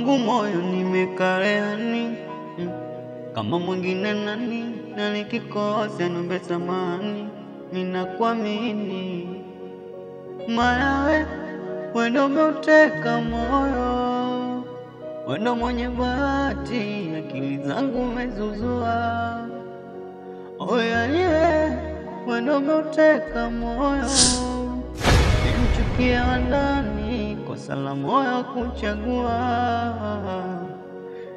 wangu moyo nimekareani, kama mwingine nani, na nikikosa niombe samahani, ninakuamini. Maana wewe ndo umeuteka moyo, wewe ndo mwenye bahati, akili zangu umezuzua. Wewe ndo umeuteka moyo, nimchukia ndani, kosa la moyo kuchagua.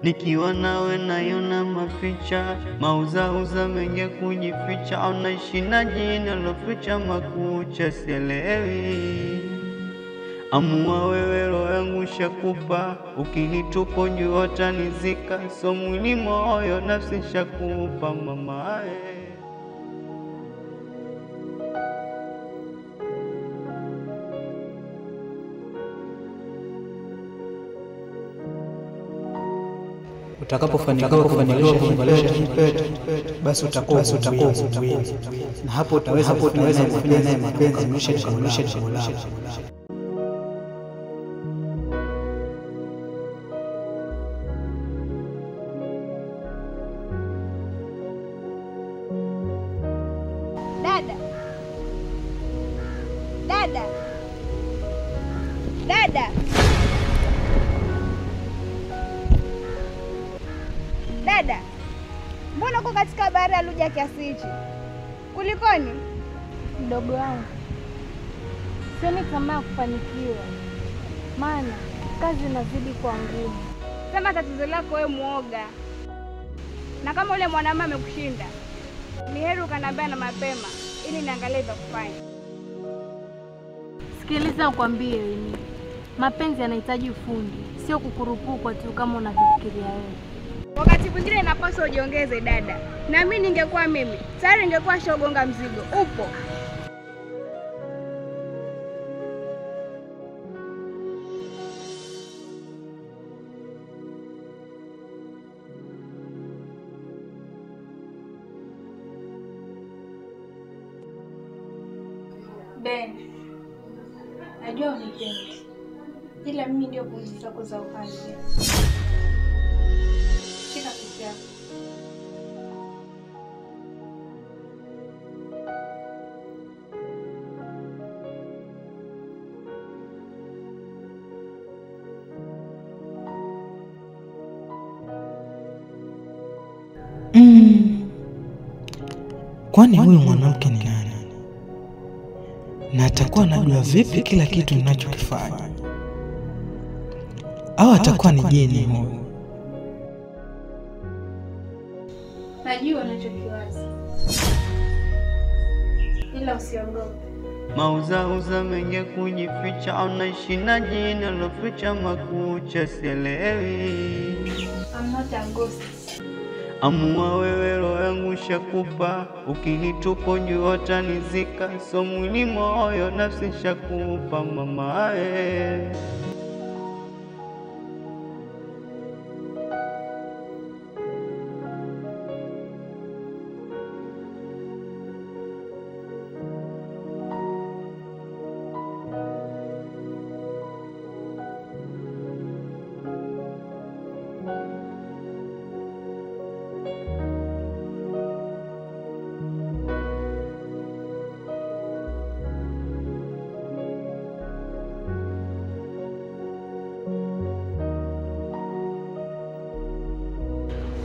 Nikiwa nawe naiona maficha, mauzauza mengi kujificha, unaishi na jina loficha makucha, sielewi. Amua wewe, roho yangu shakupa, ukinitupa jua utanizika, so mwili moyo nafsi shakupa mamae. Utakapofanikiwa kuvalesha kipete, basi utakuwa na hapo utaweza kufanya naye mapenzi, kamilisha jambo lako. Dada, mbona uko katika bahari ya Luja kiasi hichi? Kulikoni? Mdogo wangu, sioni kama kufanikiwa, maana kazi inazidi kwa ngumu. Sema tatizo lako wewe muoga. Na kama ule mwanamume amekushinda, ni heri ukaniambia na mapema ili niangalie vya kufanya. Sikiliza nikwambie wewe, mapenzi yanahitaji ufundi, sio kukurupukwa tu kama unafikiria wewe. Wakati mwingine inapaswa ujiongeze dada. Na mimi ningekuwa mimi, tayari ningekuwa shogonga mzigo. Upo. Ben, najua unipendi, ila mimi ndio pumzi zako za uhai. Shika kitu yako. Kwani huyu mwanamke ni nani? Na atakuwa anajua vipi kila kitu ninachokifanya? Au atakuwa ni jini huyu? Najua unachokiwaza, ila usiogope. Mauzauza mengi kujificha, unaishi na jina loficha makucha, sielewi. I'm not a ghost. Amua wewe, roho yangu shakupa, ukinitupa jua utanizika, so mwili moyo nafsi shakupa mamae.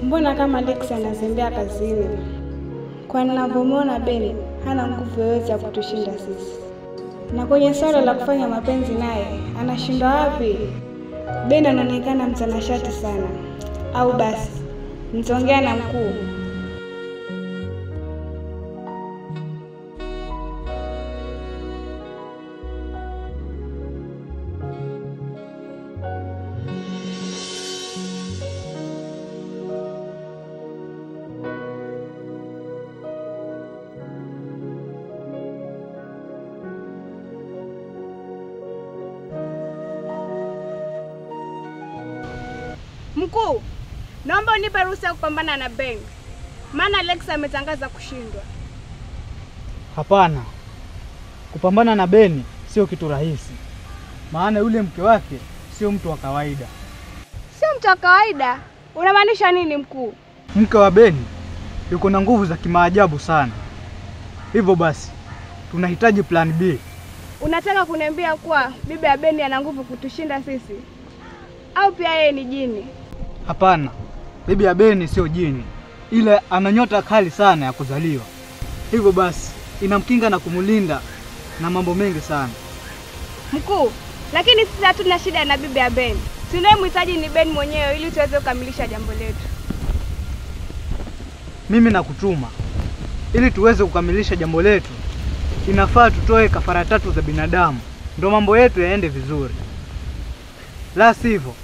Mbona kama Alex anazembea kazini? Kwa ninavyomwona Ben hana nguvu yoyote ya kutushinda sisi. Na kwenye swala la kufanya mapenzi naye, anashinda wapi? Ben anaonekana mtanashati sana. Au basi, nitaongea na mkuu. Mkuu, naomba unipe ruhusa kupambana na Ben. Maana Alex ametangaza kushindwa. Hapana. Kupambana na Ben sio kitu rahisi. Maana yule mke wake sio mtu wa kawaida. mtu wa kawaida? Unamaanisha nini mkuu? Mke wa Beni yuko na nguvu za kimaajabu sana. Hivyo basi, tunahitaji plan B. Unataka kuniambia kuwa bibi ya Beni ana nguvu kutushinda sisi? Au pia yeye ni jini? Hapana, bibi ya Beni sio jini, ila ana nyota kali sana ya kuzaliwa. Hivyo basi, inamkinga na kumulinda na mambo mengi sana. Mkuu, lakini sisi hatuna shida na bibi ya Beni. Tunayemhitaji ni Beni mwenyewe ili tuweze kukamilisha jambo letu. Mimi nakutuma ili tuweze kukamilisha jambo letu. Inafaa tutoe kafara 3 za binadamu ndio mambo yetu yaende vizuri. La sivyo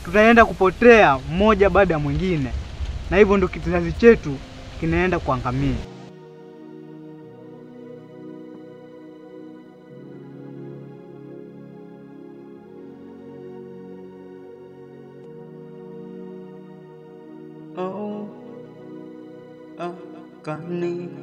tutaenda kupotea mmoja baada ya mwingine, na hivyo ndio kizazi chetu kinaenda kuangamia. Kani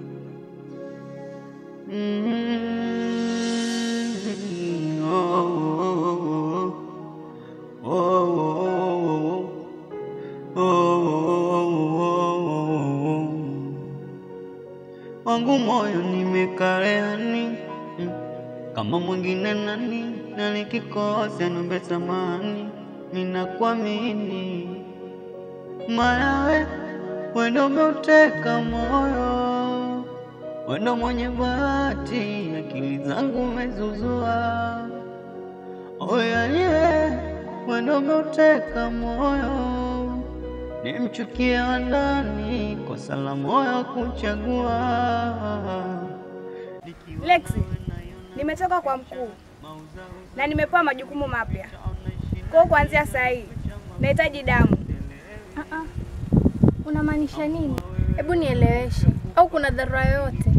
wangu moyo nimekareani kama mwingine nani, na nikikosa niombe samahani. Ninakuamini mayawe, wendo umeuteka moyo, wendo mwenye bahati, akili zangu umezuzua. Oyaye, wendo umeuteka moyo, nimchukie wa ndani, kosa la moyo kuchagua. Lexi, nimetoka kwa mkuu na nimepewa majukumu mapya. Kwa kuanzia saa hii nahitaji damu. Unamaanisha nini? Hebu nieleweshe. Au kuna dharura yoyote?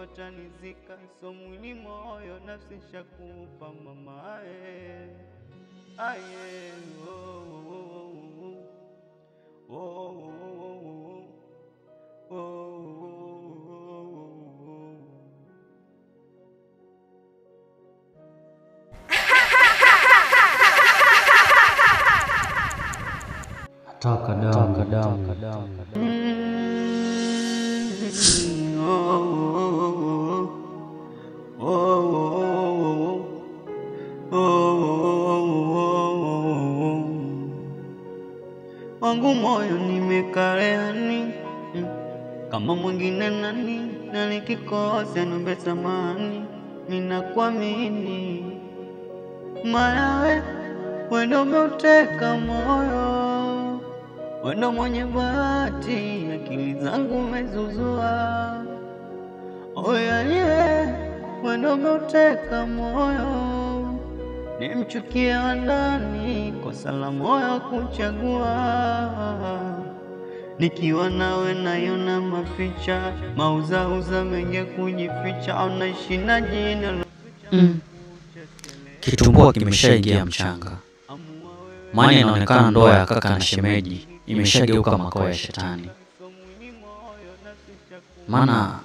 Utanizika so mwili moyo nafsi shakupa mamae. Aye Taka damu. wangu moyo nimekareani kama mwingine nani, na nikikosa niombe samahani. Ninakuamini mayawe, wendo umeuteka moyo, wendo mwenye bahati, akili zangu umezuzua. Oyaye, wendo umeuteka moyo, nimchukie wa ndani, kosa la moyo kuchagua. Nikiwa nawe nayona maficha, mauzauza mengi kujificha, unaishi na jina Kitumbua kimeshaingia mchanga. Maana inaonekana ndoa ya kaka na shemeji imeshageuka makao ya shetani. Maana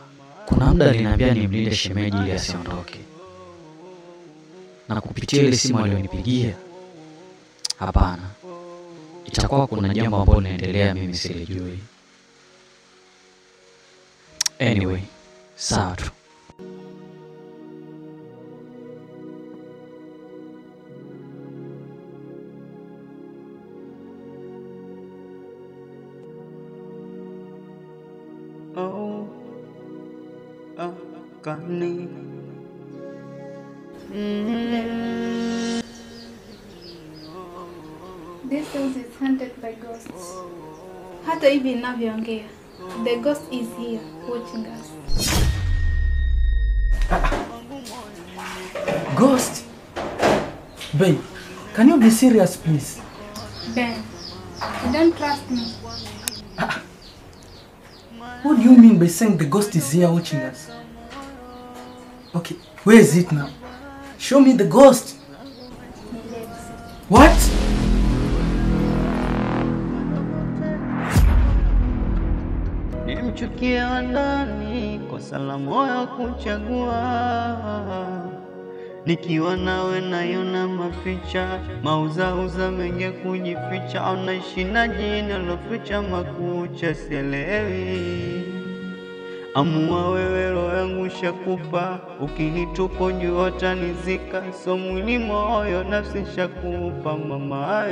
kuna muda aliniambia nimlinde shemeji ili asiondoke. Na kupitia ile simu aliyonipigia, hapana, itakuwa kuna jambo ambalo linaendelea mimi silijui. Anyway, sawa tu. Kani This house is haunted by ghosts. Hata hivi ninavyoongea, the ghost is here watching us. Ghost? Babe, can you be serious, please? Ben, you don't trust me. What do you mean by saying the ghost is here watching us? Okay, where is it now? Show me the ghost. What? nimchukie wa ndani, kosa la moyo kuchagua. Nikiwa nawe nayona maficha, mauzauza mengi kujificha. Unaishi na jina loficha makucha, sielewi. Amua wewe, roho yangu shakupa, ukinitupa jua utanizika. So mwili moyo nafsi shakupa mama.